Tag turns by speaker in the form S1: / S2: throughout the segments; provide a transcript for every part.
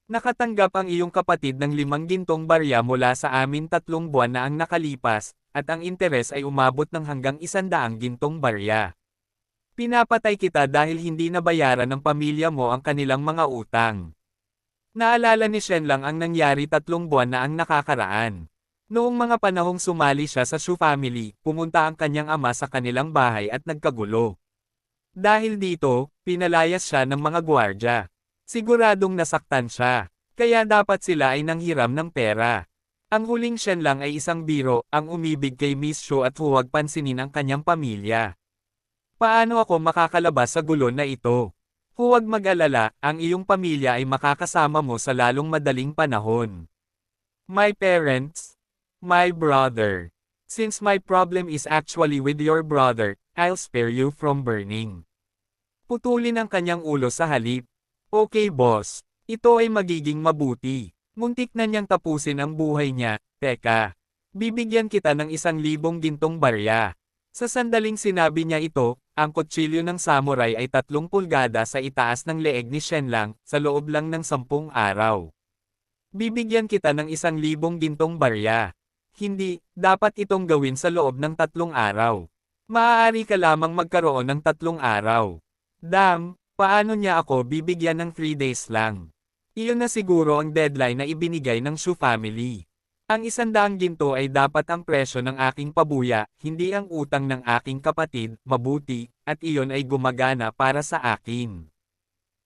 S1: Nakatanggap ang iyong kapatid ng 5 gintong barya mula sa amin 3 buwan na ang nakalipas, at ang interes ay umabot ng hanggang 100 gintong barya. Pinapatay kita dahil hindi nabayaran ng pamilya mo ang kanilang mga utang. Naalala ni Shen lang ang nangyari 3 buwan na ang nakakaraan. Noong mga panahong sumali siya sa Shu family, pumunta ang kanyang ama sa kanilang bahay at nagkagulo. Dahil dito, pinalayas siya ng mga gwardya. Siguradong nasaktan siya. Kaya dapat sila ay nanghiram ng pera. Ang huling Shen lang ay isang biro, ang umibig kay Miss Shu at huwag pansinin ang kanyang pamilya. Paano ako makakalabas sa gulo na ito? Huwag mag-alala, ang iyong pamilya ay makakasama mo sa lalong madaling panahon. My parents, my brother. Since my problem is actually with your brother, I'll spare you from burning. Putulin ang kanyang ulo sa halip. Okay boss, ito ay magiging mabuti. Muntik na niyang tapusin ang buhay niya. Teka, bibigyan kita ng 1,000 gintong barya. Sa sandaling sinabi niya ito, ang kutsilyo ng samurai ay 3 pulgada sa itaas ng leeg ni Shen lang, sa loob lang ng 10 araw. Bibigyan kita ng 1,000 gintong barya. Hindi, dapat itong gawin sa loob ng 3 araw. Maaari ka lamang magkaroon ng 3 araw. Damn, paano niya ako bibigyan ng 3 days lang? Iyon na siguro ang deadline na ibinigay ng Shu family. Ang 100 ginto ay dapat ang presyo ng aking pabuya, hindi ang utang ng aking kapatid, mabuti, at iyon ay gumagana para sa akin.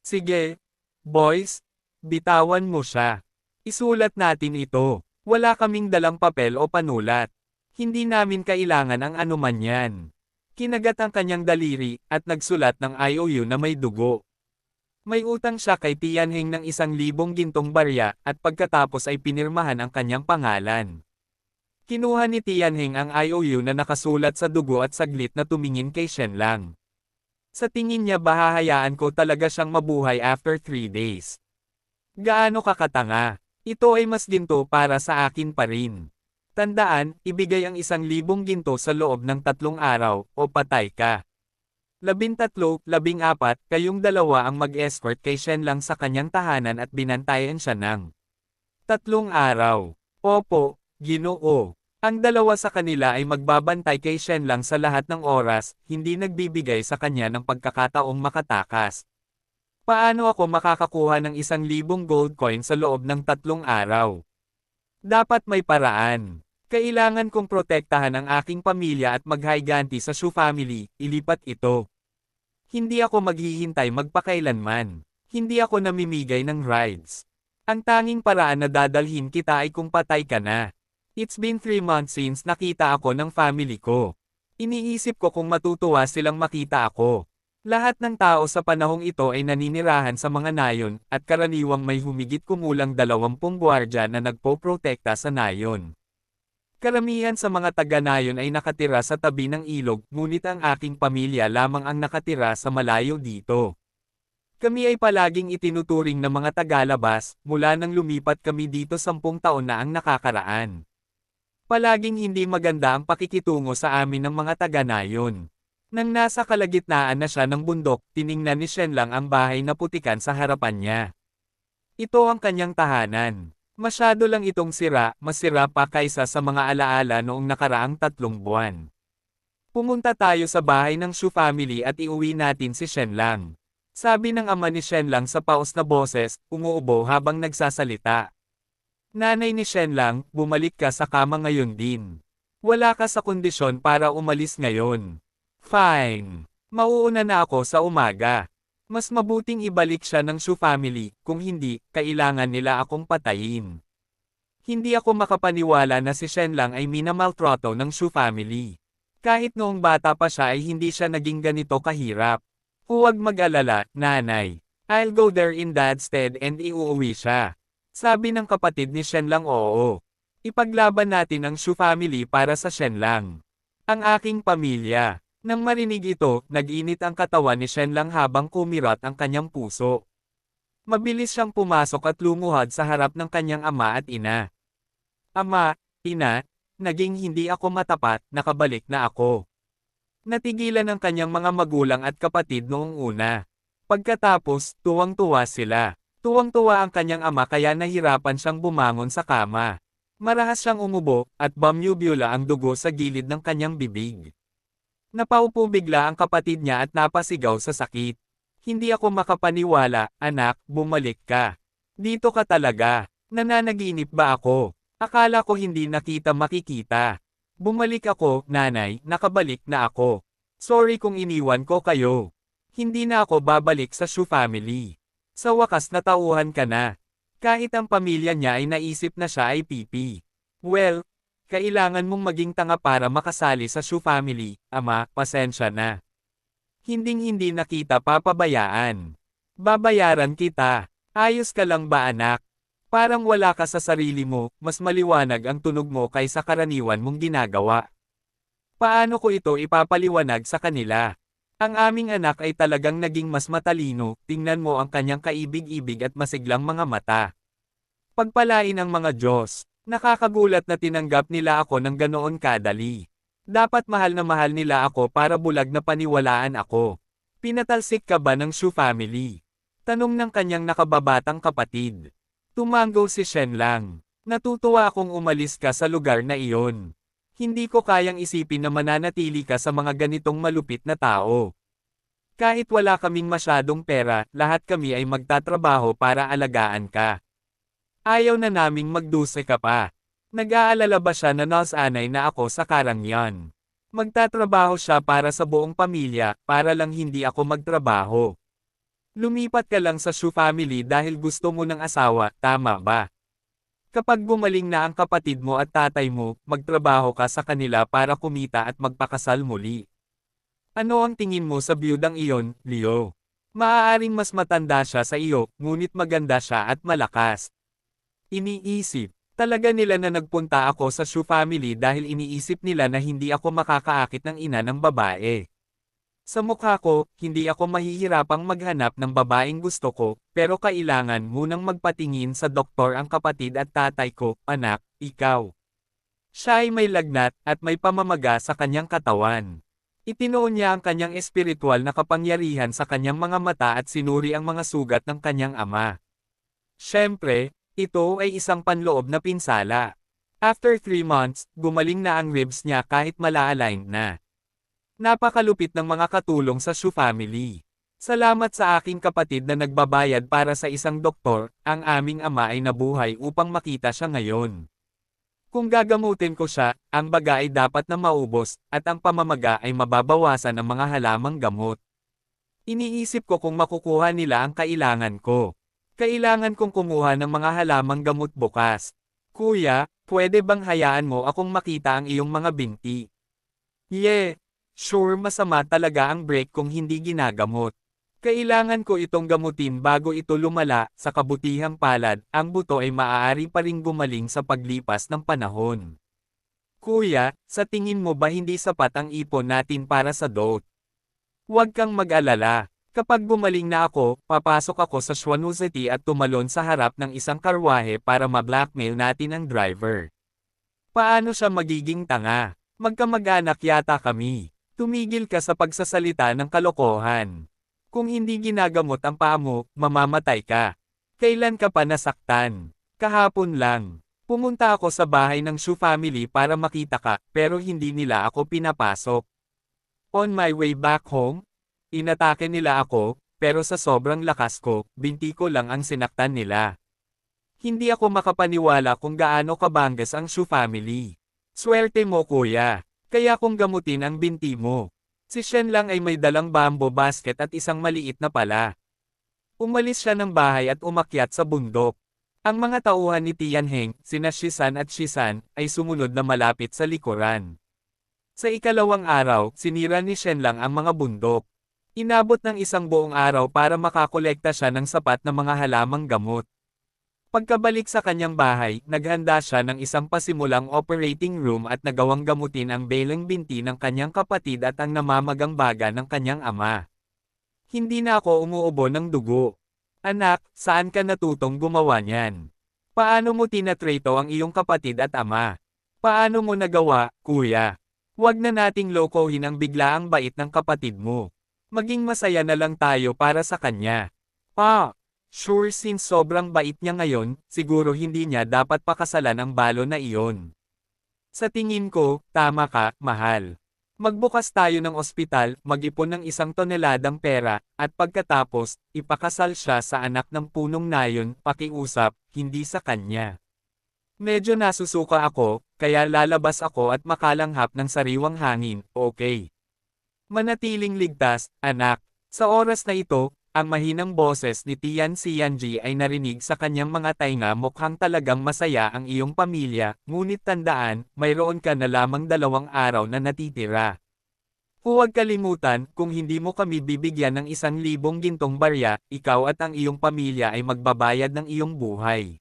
S1: Sige, boys, bitawan mo siya. Isulat natin ito. Wala kaming dalang papel o panulat. Hindi namin kailangan ang anuman yan. Kinagat ang kanyang daliri, at nagsulat ng IOU na may dugo. May utang siya kay Tianheng ng 1,000 gintong barya, at pagkatapos ay pinirmahan ang kanyang pangalan. Kinuha ni Tianheng ang IOU na nakasulat sa dugo at saglit na tumingin kay Shen lang. Sa tingin niya bahahayaan ko talaga siyang mabuhay after 3 days. Gaano kakatanga? Ito ay mas ginto para sa akin pa rin. Tandaan, ibigay ang 1,000 ginto sa loob ng 3 araw, o patay ka. 13, 14, kayong dalawa ang mag-escort kay Shen lang sa kanyang tahanan at binantayan siya ng 3 araw. Opo, Ginoo. Ang dalawa sa kanila ay magbabantay kay Shen lang sa lahat ng oras, hindi nagbibigay sa kanya ng pagkakataong makatakas. Paano ako makakakuha ng 1,000 gold coin sa loob ng 3 araw? Dapat may paraan. Kailangan kong protektahan ang aking pamilya at maghayganti sa Shu family, ilipat ito. Hindi ako maghihintay magpakailanman. Hindi ako namimigay ng rides. Ang tanging paraan na dadalhin kita ay kung patay ka na. It's been 3 months since nakita ako ng family ko. Iniisip ko kung matutuwa silang makita ako. Lahat ng tao sa panahong ito ay naninirahan sa mga nayon, at karaniwang may humigit kumulang 20 gwardya na nagpoprotekta sa nayon. Karamihan sa mga taga-nayon ay nakatira sa tabi ng ilog, ngunit ang aking pamilya lamang ang nakatira sa malayo dito. Kami ay palaging itinuturing na mga tagalabas, mula nang lumipat kami dito 10 taon na ang nakakaraan. Palaging hindi maganda ang pakikitungo sa amin ng mga taga-nayon. Nang nasa kalagitnaan na siya ng bundok, tiningnan ni Shen lang ang bahay na putikan sa harapan niya. Ito ang kanyang tahanan. Masyado lang itong sira, mas sira pa kaysa sa mga alaala noong nakaraang 3 buwan. Pumunta tayo sa bahay ng Shu family at iuwi natin si Shen lang. Sabi ng ama ni Shen lang sa paos na boses, umuubo habang nagsasalita. Nanay ni Shen lang, bumalik ka sa kama ngayon din. Wala ka sa kondisyon para umalis ngayon. Fine. Mauuna na ako sa umaga. Mas mabuting ibalik siya ng Shu family, kung hindi, kailangan nila akong patayin. Hindi ako makapaniwala na si Shen lang ay minamaltrato ng Shu family. Kahit noong bata pa siya ay hindi siya naging ganito kahirap. Huwag mag-alala, nanay. I'll go there in dad's stead and iuuwi siya. Sabi ng kapatid ni Shen lang oo. Ipaglaban natin ang Shu family para sa Shen lang. Ang aking pamilya. Nang marinig ito, nag-init ang katawan ni Shen lang habang kumirat ang kanyang puso. Mabilis siyang pumasok at lumuhad sa harap ng kanyang ama at ina. Ama, ina, naging hindi ako matapat, nakabalik na ako. Natigilan ang kanyang mga magulang at kapatid noong una. Pagkatapos, tuwang-tuwa sila. Tuwang-tuwa ang kanyang ama kaya nahirapan siyang bumangon sa kama. Marahas siyang umubo, at bumubula ang dugo sa gilid ng kanyang bibig. Napaupo bigla ang kapatid niya at napasigaw sa sakit. Hindi ako makapaniwala, anak, bumalik ka. Dito ka talaga. Nananaginip ba ako? Akala ko hindi nakita makikita. Bumalik ako, nanay, nakabalik na ako. Sorry kung iniwan ko kayo. Hindi na ako babalik sa Shu family. Sa wakas natauhan ka na. Kahit ang pamilya niya ay naisip na siya ay pipi. Well, kailangan mong maging tanga para makasali sa Shu family, ama, pasensya na. Hinding-hindi na kita papabayaan. Babayaran kita. Ayos ka lang ba anak? Parang wala ka sa sarili mo, mas maliwanag ang tunog mo kaysa karaniwan mong ginagawa. Paano ko ito ipapaliwanag sa kanila? Ang aming anak ay talagang naging mas matalino, tingnan mo ang kanyang kaibig-ibig at masiglang mga mata. Pagpalain ang mga Diyos, nakakagulat na tinanggap nila ako ng ganoon kadali. Dapat mahal na mahal nila ako para bulag na paniwalaan ako. Pinatalsik ka ba ng Shu family? Tanong ng kanyang nakababatang kapatid. Tumango si Shen lang. Natutuwa akong umalis ka sa lugar na iyon. Hindi ko kayang isipin na mananatili ka sa mga ganitong malupit na tao. Kahit wala kaming masyadong pera, lahat kami ay magtatrabaho para alagaan ka. Ayaw na naming magduse ka pa. Nag-aalala ba siya na nasanay na ako sa Karangyan? Magtatrabaho siya para sa buong pamilya, para lang hindi ako magtrabaho. Lumipat ka lang sa Shu family dahil gusto mo ng asawa, tama ba? Kapag gumaling na ang kapatid mo at tatay mo, magtrabaho ka sa kanila para kumita at magpakasal muli. Ano ang tingin mo sa biyudang iyon, Leo? Maaaring mas matanda siya sa iyo, ngunit maganda siya at malakas. Iniisip, talaga nila na nagpunta ako sa Shu family dahil iniisip nila na hindi ako makakaakit ng ina ng babae. Sa mukha ko, hindi ako mahihirapang maghanap ng babaeng gusto ko, pero kailangan munang magpatingin sa doktor ang kapatid at tatay ko, anak, ikaw. Siya ay may lagnat at may pamamaga sa kanyang katawan. Itinuon niya ang kanyang espiritual na kapangyarihan sa kanyang mga mata at sinuri ang mga sugat ng kanyang ama. Siyempre, ito ay isang panloob na pinsala. After 3 months, gumaling na ang ribs niya kahit mala-aligned na. Napakalupit ng mga katulong sa Shu family. Salamat sa aking kapatid na nagbabayad para sa isang doktor, ang aming ama ay nabuhay upang makita siya ngayon. Kung gagamutin ko siya, ang baga ay dapat na maubos, at ang pamamaga ay mababawasan ng mga halamang gamot. Iniisip ko kung makukuha nila ang kailangan ko. Kailangan kong kumuha ng mga halamang gamot bukas. Kuya, pwede bang hayaan mo akong makita ang iyong mga binti? Yeah. Sure, masama talaga ang break kung hindi ginagamot. Kailangan ko itong gamutin bago ito lumala, sa kabutihang palad, ang buto ay maaari pa ring gumaling sa paglipas ng panahon. Kuya, sa tingin mo ba hindi sapat ang ipon natin para sa dote? Huwag kang mag-alala. Kapag gumaling na ako, papasok ako sa Xuanwu City at tumalon sa harap ng isang karwahe para ma-blackmail natin ang driver. Paano siya magiging tanga? Magkamag-anak yata kami. Tumigil ka sa pagsasalita ng kalokohan. Kung hindi ginagamot ang paa mo, mamamatay ka. Kailan ka pa nasaktan? Kahapon lang. Pumunta ako sa bahay ng Shu family para makita ka, pero hindi nila ako pinapasok. On my way back home, inatake nila ako, pero sa sobrang lakas ko, binti ko lang ang sinaktan nila. Hindi ako makapaniwala kung gaano kabangas ang Shu family. Swerte mo kuya. Kaya kung gamutin ang binti mo. Si Shen lang ay may dalang bamboo basket at isang maliit na pala. Umalis siya ng bahay at umakyat sa bundok. Ang mga tauhan ni Tianheng, sina Shisan at Shisan, ay sumunod na malapit sa likuran. Sa ikalawang araw, sinira ni Shen lang ang mga bundok. Inabot ng isang buong araw para makakolekta siya ng sapat na mga halamang gamot. Pagkabalik sa kanyang bahay, naghanda siya ng isang pasimulang operating room at nagawang gamutin ang belang binti ng kanyang kapatid at ang namamagang baga ng kanyang ama. Hindi na ako umuubo ng dugo. Anak, saan ka natutong gumawa niyan? Paano mo tinatreto ang iyong kapatid at ama? Paano mo nagawa, kuya? Huwag na nating lokohin ang biglaang bait ng kapatid mo. Maging masaya na lang tayo para sa kanya. Pa! Sure, since sobrang bait niya ngayon, siguro hindi niya dapat pakasalan ang balon na iyon. Sa tingin ko, tama ka, mahal. Magbukas tayo ng ospital, mag-ipon ng 1 toneladang pera, at pagkatapos, ipakasal siya sa anak ng punong nayon, pakiusap, hindi sa kanya. Medyo nasusuka ako, kaya lalabas ako at makalanghap ng sariwang hangin, okay? Manatiling ligtas, anak. Sa oras na ito, ang mahinang boses ni Tian Xianji ay narinig sa kanyang mga tainga. Mukhang talagang masaya ang iyong pamilya, ngunit tandaan, mayroon ka na lamang 2 araw na natitira. Huwag kalimutan, kung hindi mo kami bibigyan ng 1,000 gintong barya, ikaw at ang iyong pamilya ay magbabayad ng iyong buhay.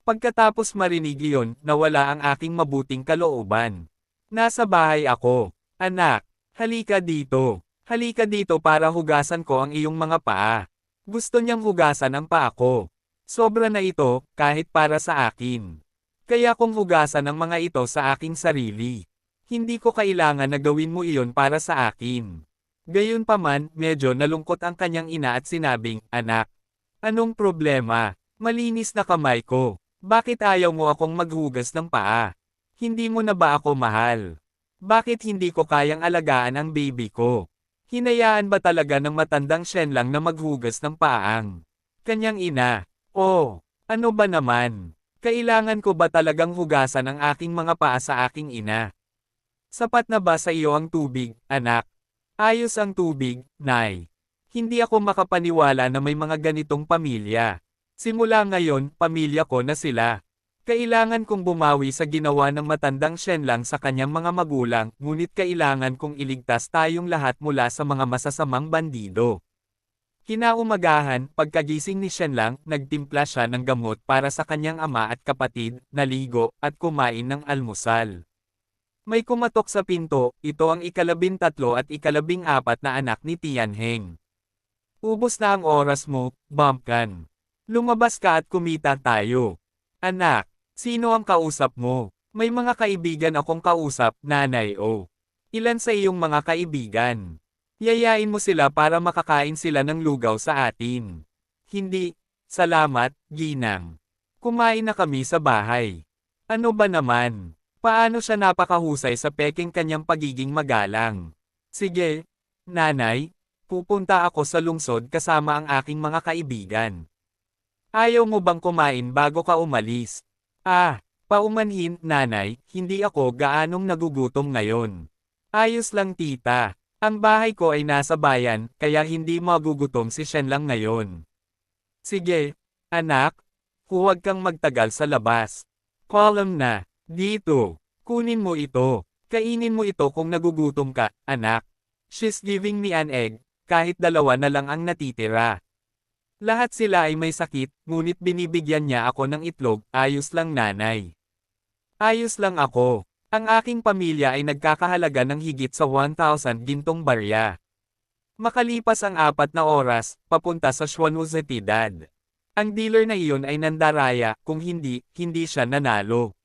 S1: Pagkatapos marinig iyon, nawala ang aking mabuting kalooban. Nasa bahay ako. Anak, halika dito. Halika dito para hugasan ko ang iyong mga paa. Gusto niyang hugasan ang paa ko. Sobra na ito, kahit para sa akin. Kaya kong hugasan ang mga ito sa aking sarili. Hindi ko kailangan na gawin mo iyon para sa akin. Gayunpaman, medyo nalungkot ang kanyang ina at sinabing, anak. Anong problema? Malinis na kamay ko. Bakit ayaw mo akong maghugas ng paa? Hindi mo na ba ako mahal? Bakit hindi ko kayang alagaan ang baby ko? Hinayaan ba talaga ng matandang Shenlang na maghugas ng paang kanyang ina? Oh, ano ba naman? Kailangan ko ba talagang hugasan ang aking mga paa sa aking ina? Sapat na ba sa iyo ang tubig, anak? Ayos ang tubig, Nay. Hindi ako makapaniwala na may mga ganitong pamilya. Simula ngayon, pamilya ko na sila. Kailangan kong bumawi sa ginawa ng matandang Shenlang sa kanyang mga magulang, ngunit kailangan kong iligtas tayong lahat mula sa mga masasamang bandido. Kinaumagahan, pagkagising ni Shenlang, nagtimpla siya ng gamot para sa kanyang ama at kapatid, naligo, at kumain ng almusal. May kumatok sa pinto, ito ang 13 at 14 na anak ni Tianheng. Ubos na ang oras mo, Bumpkin. Lumabas ka at kumita tayo. Anak. Sino ang kausap mo? May mga kaibigan akong kausap, nanay o. Ilan sa iyong mga kaibigan? Yayain mo sila para makakain sila ng lugaw sa atin. Hindi. Salamat, Ginang. Kumain na kami sa bahay. Ano ba naman? Paano siya napakahusay sa peking kanyang pagiging magalang? Sige, nanay. Pupunta ako sa lungsod kasama ang aking mga kaibigan. Ayaw mo bang kumain bago ka umalis? Paumanhin, nanay, hindi ako gaanong nagugutom ngayon. Ayos lang tita. Ang bahay ko ay nasa bayan, kaya hindi magugutom si Shenlang ngayon. Sige, anak. Huwag kang magtagal sa labas. Column na. Dito. Kunin mo ito. Kainin mo ito kung nagugutom ka, anak. She's giving me an egg, kahit 2 na lang ang natitira. Lahat sila ay may sakit, ngunit binibigyan niya ako ng itlog, ayos lang nanay. Ayos lang ako. Ang aking pamilya ay nagkakahalaga ng higit sa 1,000 gintong barya. Makalipas ang 4 na oras, papunta sa Xuanuzetidad. Ang dealer na iyon ay nandaraya, kung hindi, hindi siya nanalo.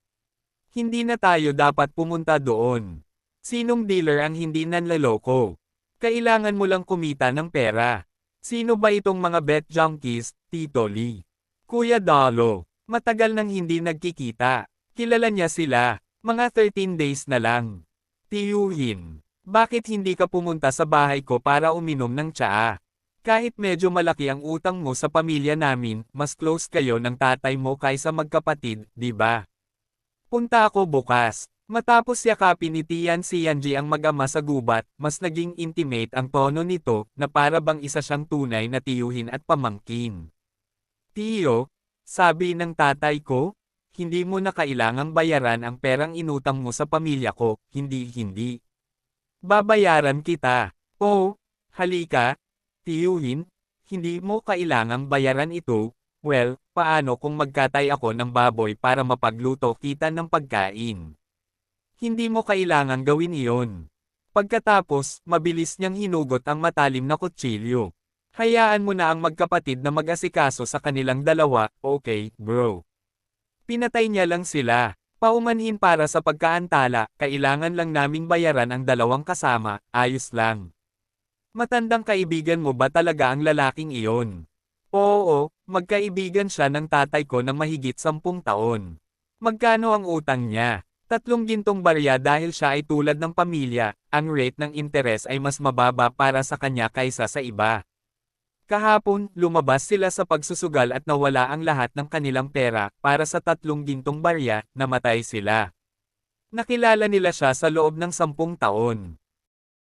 S1: Hindi na tayo dapat pumunta doon. Sinong dealer ang hindi nanloloko? Kailangan mo lang kumita ng pera. Sino ba itong mga bet junkies, Tito Lee? Kuya Dalo, matagal nang hindi nagkikita. Kilala niya sila, mga 13 days na lang. Tiyuhin, bakit hindi ka pumunta sa bahay ko para uminom ng tsaa? Kahit medyo malaki ang utang mo sa pamilya namin, mas close kayo ng tatay mo kaysa magkapatid, di ba? Punta ako bukas. Matapos yakapin ni Tian Xianji ang mag-ama sa gubat, mas naging intimate ang tono nito, na para bang isa siyang tunay na tiyuhin at pamangkin. Tiyo, sabi ng tatay ko, hindi mo na kailangang bayaran ang perang inutang mo sa pamilya ko, hindi. Babayaran kita. Oh, halika, tiyuhin, hindi mo kailangang bayaran ito. Well, paano kung magkatay ako ng baboy para mapagluto kita ng pagkain? Hindi mo kailangang gawin iyon. Pagkatapos, mabilis niyang hinugot ang matalim na kutsilyo. Hayaan mo na ang magkapatid na mag-asikaso sa kanilang dalawa, okay, bro. Pinatay niya lang sila. Paumanhin para sa pagkaantala, kailangan lang naming bayaran ang 2 kasama, ayos lang. Matandang kaibigan mo ba talaga ang lalaking iyon? Oo, Magkaibigan siya ng tatay ko ng mahigit 10 taon. Magkano ang utang niya? 3 gintong barya dahil siya ay tulad ng pamilya, ang rate ng interes ay mas mababa para sa kanya kaysa sa iba. Kahapon, lumabas sila sa pagsusugal at nawala ang lahat ng kanilang pera para sa 3 gintong barya, namatay sila. Nakilala nila siya sa loob ng 10 taon.